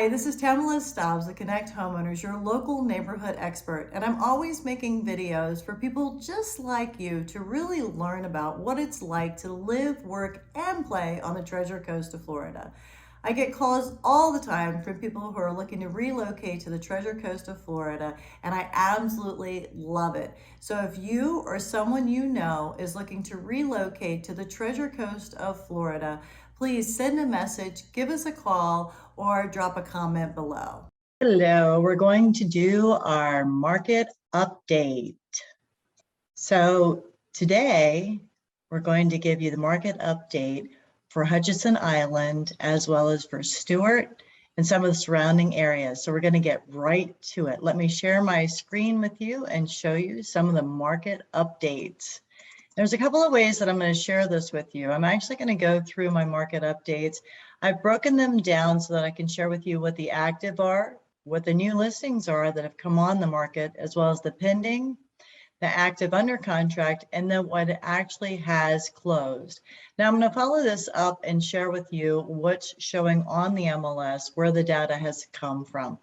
Hi, this is Tamela Staubs at Connect HomeOwners, your local neighborhood expert, and I'm always making videos for people just like you to really learn about what it's like to live, work, and play on the Treasure Coast of Florida. I get calls all the time from people who are looking to relocate to the Treasure Coast of Florida, and I absolutely love it. So if you or someone you know is looking to relocate to the Treasure Coast of Florida, please send a message, give us a call, or drop a comment below. Hello, we're going to do our market update. So today we're going to give you the market update for Hutchinson Island as well as for Stuart and some of the surrounding areas. So we're going to get right to it. Let me share my screen with you and show you some of the market updates. There's a couple of ways that I'm going to share this with you. I'm actually going to go through my market updates. I've broken them down so that I can share with you what the active are, what the new listings are that have come on the market, as well as the pending, the active under contract, and then what actually has closed. Now I'm going to follow this up and share with you what's showing on the MLS, where the data has come from.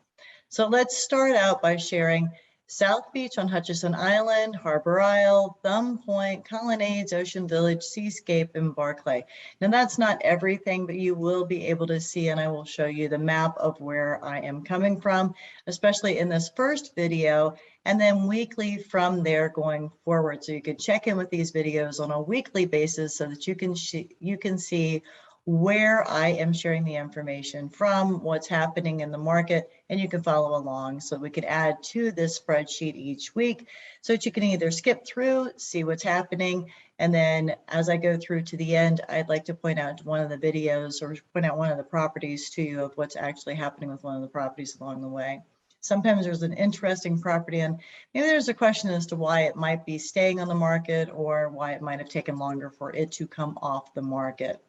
So let's start out by sharing South Beach on Hutchinson Island, Harbor Isle, Thumb Point, Colonnades, Ocean Village, Seascape, and Barclay. Now that's not everything, but you will be able to see, and I will show you the map of where I am coming from, especially in this first video, and then weekly from there going forward. So you can check in with these videos on a weekly basis so that you can see where I am sharing the information from, what's happening in the market, and you can follow along. So we can add to this spreadsheet each week so that you can either skip through, see what's happening, and then as I go through to the end, I'd like to point out one of the videos or point out one of the properties to you of what's actually happening with one of the properties along the way. Sometimes there's an interesting property and maybe there's a question as to why it might be staying on the market or why it might have taken longer for it to come off the market.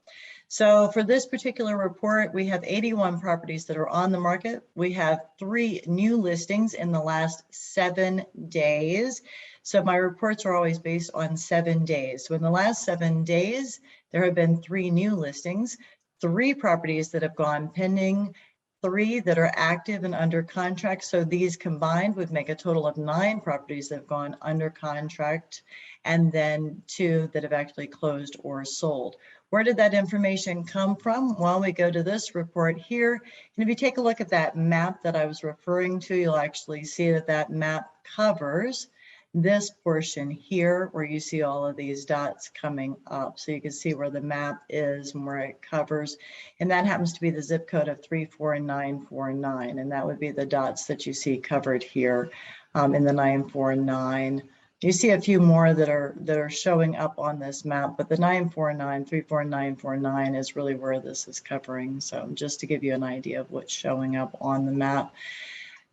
So for this particular report, we have 81 properties that are on the market. We have 3 new listings in the last 7 days. So my reports are always based on 7 days. So in the last 7 days, there have been 3 new listings, 3 properties that have gone pending, 3 that are active and under contract. So these combined would make a total of 9 properties that have gone under contract, and then 2 that have actually closed or sold. Where did that information come from? Well, we go to this report here, and if you take a look at that map that I was referring to, you'll actually see that that map covers this portion here where you see all of these dots coming up. So you can see where the map is and where it covers. And that happens to be the zip code of 34949. And that would be the dots that you see covered here in the 949. You see a few more that are showing up on this map, but the 949, 34949 is really where this is covering. So just to give you an idea of what's showing up on the map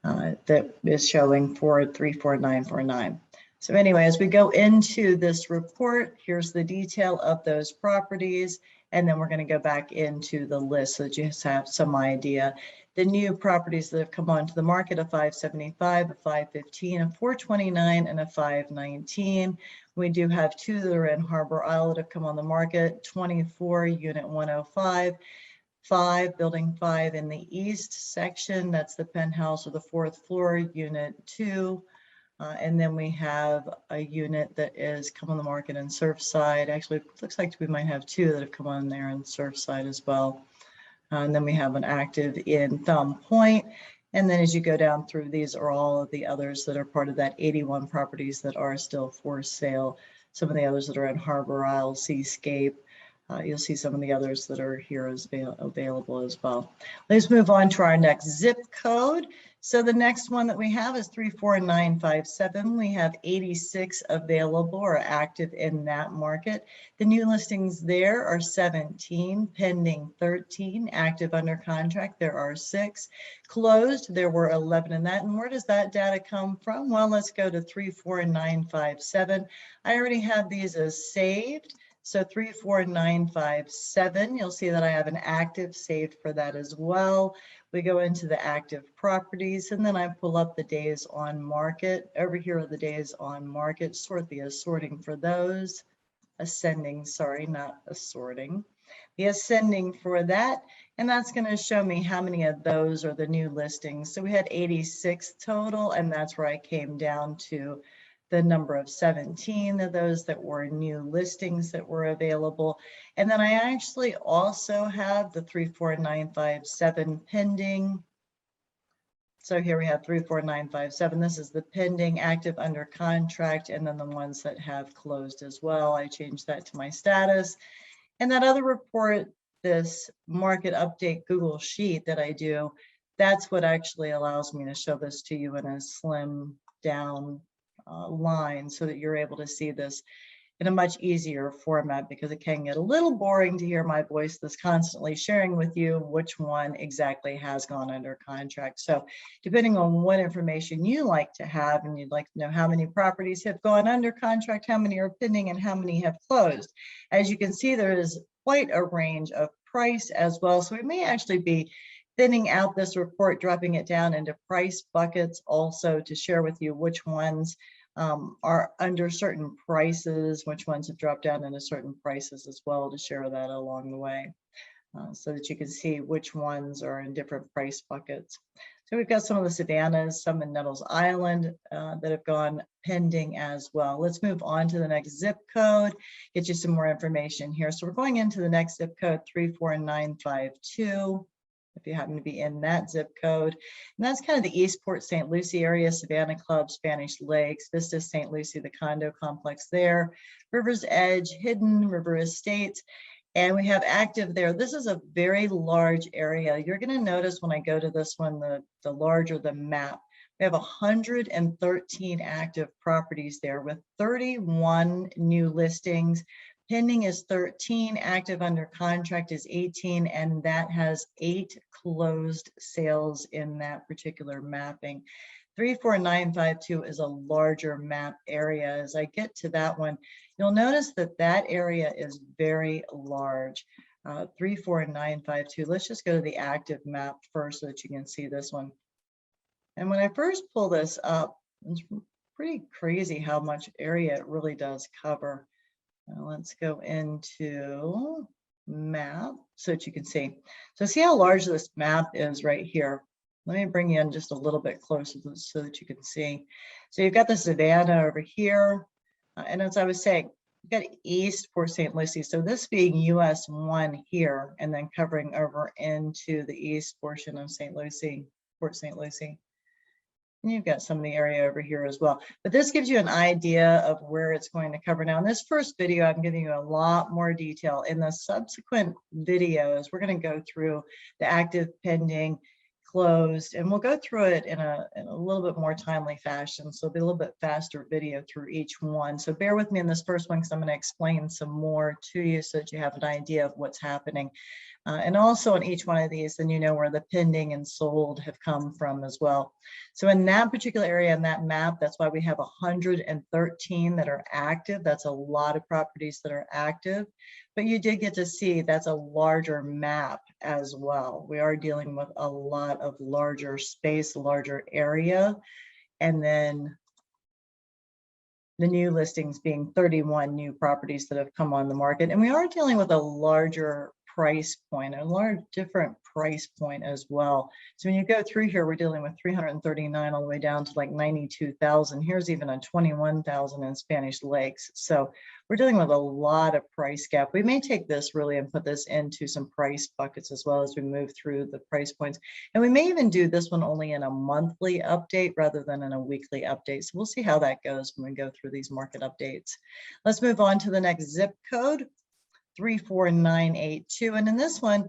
that is showing for 34949. So anyway, as we go into this report, here's the detail of those properties, and then we're going to go back into the list so that you just have some idea. The new properties that have come onto the market, a 575, a 515, a 429, and a 519. We do have 2 that are in Harbor Isle that have come on the market, 24, unit 105. 5, building 5 in the east section, that's the penthouse or the 4th floor, unit 2. And then we have a unit that is come on the market in Surfside. Actually, it looks like we might have 2 that have come on there in Surfside as well. And then we have an active in Thumb Point. And then as you go down through, these are all of the others that are part of that 81 properties that are still for sale. Some of the others that are in Harbor Isle, Seascape. You'll see some of the others that are here as available as well. Let's move on to our next zip code. So the next one that we have is 34957. We have 86 available or active in that market. The new listings there are 17, pending 13, active under contract there are 6, closed there were 11 in that. And where does that data come from? Well, let's go to 34957. I already have these as saved. So 34957, you'll see that I have an active saved for that as well. We go into the active properties and then I pull up the days on market. Over here are the days on market, sort the assorting for those. Ascending, sorry, not assorting. The ascending for that, and that's going to show me how many of those are the new listings. So we had 86 total, and that's where I came down to the number of 17 of those that were new listings that were available. And then I actually also have the 34957 pending. So here we have 34957. This is the pending, active, under contract, and then the ones that have closed as well. I changed that to my status. And that other report, this market update Google sheet that I do, that's what actually allows me to show this to you in a slim down line so that you're able to see this in a much easier format, because it can get a little boring to hear my voice that's constantly sharing with you which one exactly has gone under contract. So depending on what information you like to have, and you'd like to know how many properties have gone under contract, how many are pending, and how many have closed. As you can see, there is quite a range of price as well. So we may actually be thinning out this report, dropping it down into price buckets also to share with you which ones are under certain prices, which ones have dropped down into certain prices as well, to share that along the way, so that you can see which ones are in different price buckets. So we've got some of the Savannahs, some in Nettles Island that have gone pending as well. Let's move on to the next zip code, get you some more information here. So we're going into the next zip code, 34952. If you happen to be in that zip code. And that's kind of the Eastport, St. Lucie area, Savannah Club, Spanish Lakes, Vista, St. Lucie, the condo complex there, River's Edge, Hidden, River Estates, and we have active there. This is a very large area. You're going to notice when I go to this one, the larger the map. We have 113 active properties there with 31 new listings. Pending is 13, active under contract is 18, and that has 8 closed sales in that particular mapping. 34952 is a larger map area. As I get to that one, you'll notice that that area is very large. 34952, let's just go to the active map first so that you can see this one. And when I first pull this up, it's pretty crazy how much area it really does cover. Now let's go into map so that you can see. So see how large this map is right here. Let me bring you in just a little bit closer so that you can see. So you've got the Savannah over here. And as I was saying, you've got East Port St. Lucie. So this being US 1 here, and then covering over into the east portion of St. Lucie, Port St. Lucie. And you've got some of the area over here as well. But this gives you an idea of where it's going to cover. Now, in this first video, I'm giving you a lot more detail. In the subsequent videos, we're going to go through the active, pending, closed, and we'll go through it in a little bit more timely fashion. So it'll be a little bit faster video through each one. So bear with me in this first one because I'm going to explain some more to you so that you have an idea of what's happening. And also in each one of these, then you know where the pending and sold have come from as well. So in that particular area, in that map, that's why we have 113 that are active. That's a lot of properties that are active. But you did get to see that's a larger map as well. We are dealing with a lot of larger space, larger area. And then the new listings being 31 new properties that have come on the market. And we are dealing with a larger price point, a large different price point as well. So when you go through here, we're dealing with 339 all the way down to like 92,000. Here's even a 21,000 in Spanish Lakes. So we're dealing with a lot of price gap. We may take this really and put this into some price buckets as well as we move through the price points. And we may even do this one only in a monthly update rather than in a weekly update. So we'll see how that goes when we go through these market updates. Let's move on to the next zip code. 34982, and in this one,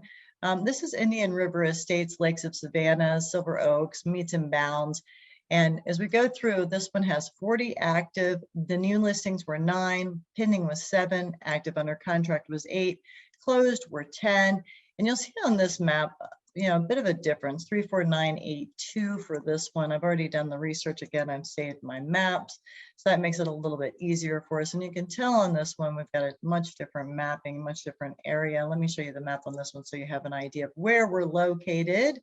this is Indian River Estates, Lakes of Savannah, Silver Oaks, Meets and Bounds. And as we go through, this one has 40 active. The new listings were 9, pending was 7, active under contract was 8, closed were 10. And you'll see on this map, you know, a bit of a difference, 34982 for this one. I've already done the research again. I've saved my maps. So that makes it a little bit easier for us. And you can tell on this one, we've got a much different mapping, much different area. Let me show you the map on this one so you have an idea of where we're located.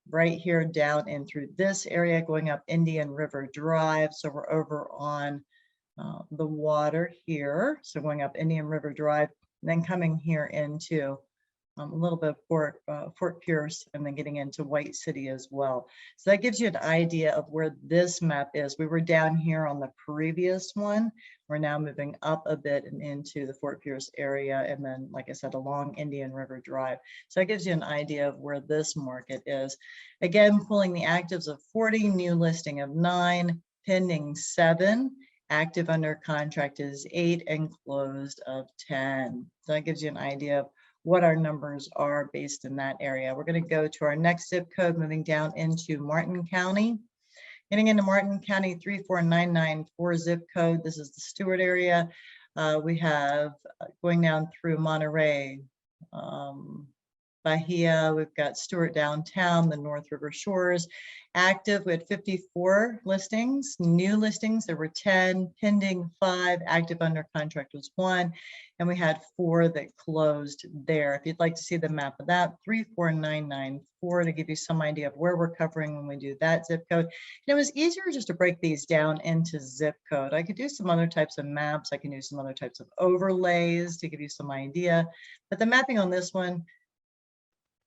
Right here down in through this area, going up Indian River Drive. So we're over on the water here. So going up Indian River Drive. and then coming here into a little bit of Fort Pierce, and then getting into White City as well. So that gives you an idea of where this map is. We were down here on the previous one. We're now moving up a bit and into the Fort Pierce area, and then, like I said, along Indian River Drive. So that gives you an idea of where this market is. Again, pulling the actives of 40, new listing of 9, pending 7, active under contract is 8, and closed of 10. So that gives you an idea of what our numbers are based in that area. We're going to go to our next zip code, moving down into Martin County. Getting into Martin County, 34994 zip code. This is the Stuart area. We have going down through Monterey, Bahia, we've got Stuart downtown, the North River Shores. Active, we had 54 listings. New listings, there were 10, pending 5, active under contract was 1, and we had 4 that closed there. If you'd like to see the map of that, 34994 to give you some idea of where we're covering when we do that zip code. And it was easier just to break these down into zip code. I could do some other types of maps. I can do some other types of overlays to give you some idea, but the mapping on this one,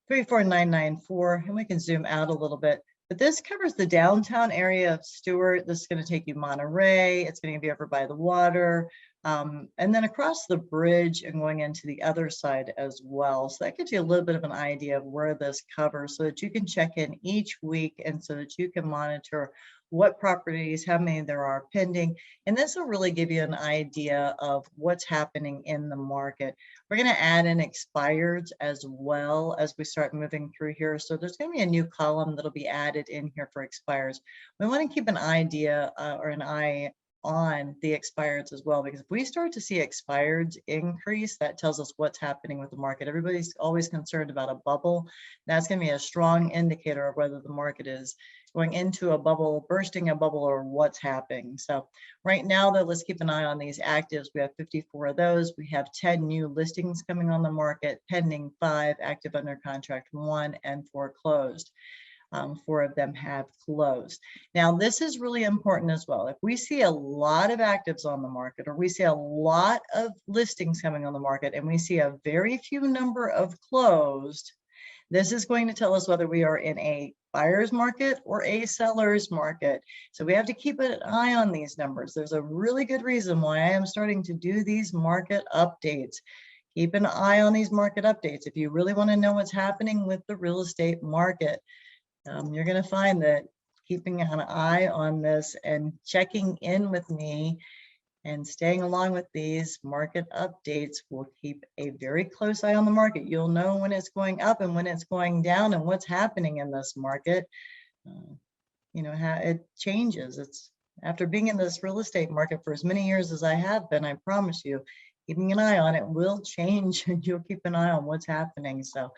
34994, and we can zoom out a little bit. But this covers the downtown area of Stuart. This is going to take you Monterey. It's going to be over by the water, and then across the bridge and going into the other side as well. So that gives you a little bit of an idea of where this covers, so that you can check in each week and so that you can monitor what properties, how many there are pending. And this will really give you an idea of what's happening in the market. We're going to add in expireds as well as we start moving through here. So there's going to be a new column that'll be added in here for expires. We want to keep an idea or an eye on the expireds as well, because if we start to see expireds increase, that tells us what's happening with the market. Everybody's always concerned about a bubble. That's going to be a strong indicator of whether the market is going into a bubble, bursting a bubble, or what's happening. So right now, though, let's keep an eye on these actives. We have 54 of those. We have 10 new listings coming on the market, pending 5, active under contract 1, and 4 closed. 4 of them have closed. Now, this is really important as well. If we see a lot of actives on the market, or we see a lot of listings coming on the market, and we see a very few number of closed, this is going to tell us whether we are in a buyer's market or a seller's market. So we have to keep an eye on these numbers. There's a really good reason why I am starting to do these market updates. Keep an eye on these market updates. If you really want to know what's happening with the real estate market, you're going to find that keeping an eye on this and checking in with me and staying along with these market updates will keep a very close eye on the market. You'll know when it's going up and when it's going down and what's happening in this market. You know, how it changes. It's after being in this real estate market for as many years as I have been, I promise you, keeping an eye on it will change, and you'll keep an eye on what's happening. So,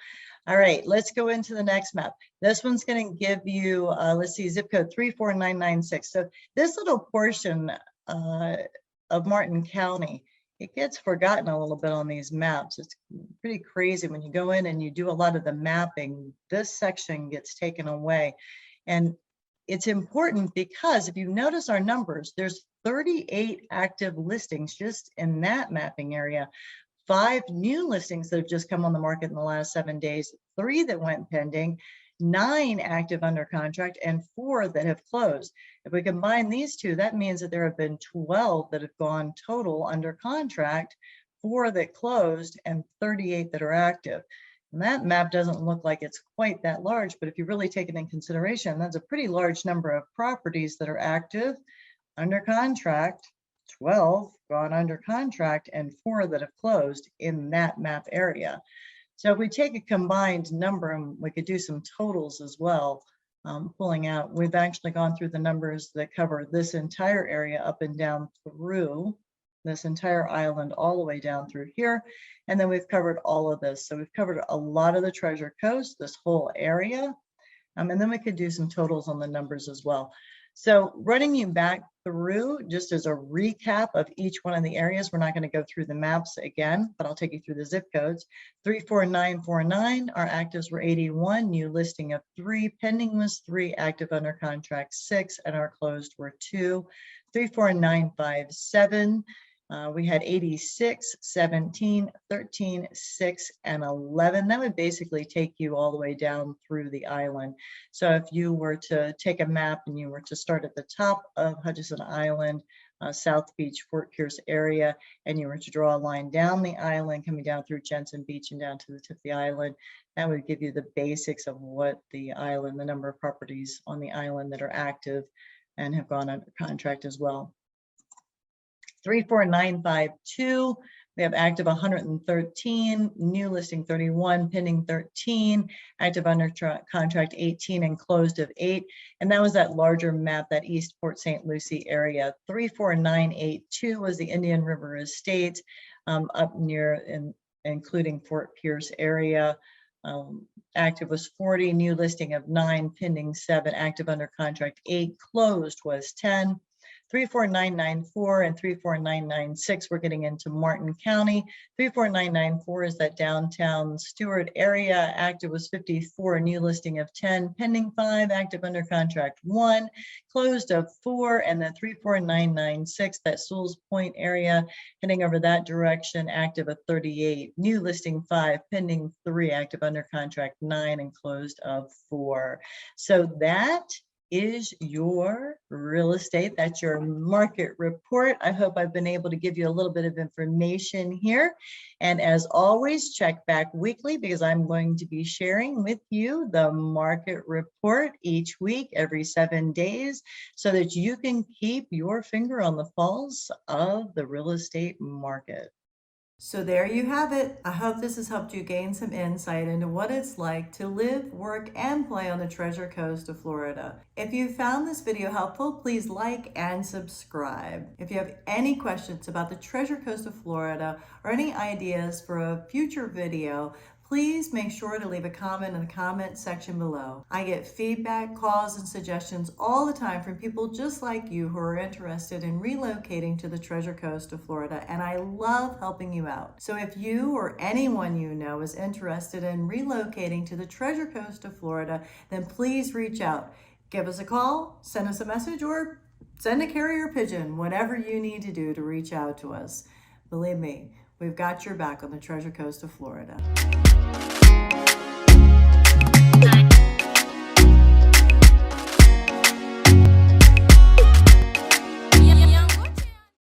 all right, let's go into the next map. This one's going to give you, let's see, zip code 34996. So this little portion of Martin County, it gets forgotten a little bit on these maps. It's pretty crazy when you go in and you do a lot of the mapping. This section gets taken away, and it's important because if you notice our numbers, there's 38 active listings just in that mapping area, 5 new listings that have just come on the market in the last 7 days, 3 that went pending, 9 active under contract, and 4 that have closed. If we combine these two, that means that there have been 12 that have gone total under contract, 4 that closed, and 38 that are active. And that map doesn't look like it's quite that large, but if you really take it in consideration, that's a pretty large number of properties that are active, under contract, 12 gone under contract, and 4 that have closed in that map area. So if we take a combined number, and we could do some totals as well, pulling out, we've actually gone through the numbers that cover this entire area up and down through this entire island, all the way down through here. And then we've covered all of this. So we've covered a lot of the Treasure Coast, this whole area. And then we could do some totals on the numbers as well. So running you back through, just as a recap of each one of the areas, we're not going to go through the maps again, but I'll take you through the zip codes. 34949, our actives were 81, new listing of 3, pending was 3, active under contract 6, and our closed were 2. 34957, We had 86, 17, 13, 6, and 11. That would basically take you all the way down through the island. So if you were to take a map and you were to start at the top of Hutchinson Island, South Beach, Fort Pierce area, and you were to draw a line down the island, coming down through Jensen Beach and down to the tip of the island, that would give you the basics of what the island, the number of properties on the island that are active and have gone under contract as well. 34952, we have active 113, new listing 31, pending 13, active under contract 18, and closed of 8. And that was that larger map, that East Port St. Lucie area. 34982 was the Indian River Estate, up near and including Fort Pierce area. Active was 40, new listing of 9, pending 7, active under contract 8, closed was 10. 34994 and 34996, we're getting into Martin County. 34994 is that downtown Stuart area. Active was 54, new listing of 10, pending 5, active under contract 1, closed of 4, and then 34996, that Sewell's Point area, heading over that direction, active of 38, new listing 5, pending 3, active under contract 9, and closed of 4. So that is your real estate. That's your market report. I hope I've been able to give you a little bit of information here. And as always, check back weekly because I'm going to be sharing with you the market report each week, every 7 days, so that you can keep your finger on the pulse of the real estate market. So there you have it. I hope this has helped you gain some insight into what it's like to live, work, and play on the Treasure Coast of Florida. If you found this video helpful, please like and subscribe. If you have any questions about the Treasure Coast of Florida or any ideas for a future video, please make sure to leave a comment in the comment section below. I get feedback, calls, and suggestions all the time from people just like you who are interested in relocating to the Treasure Coast of Florida, and I love helping you out. So if you or anyone you know is interested in relocating to the Treasure Coast of Florida, then please reach out. Give us a call, send us a message, or send a carrier pigeon, whatever you need to do to reach out to us. Believe me, we've got your back on the Treasure Coast of Florida.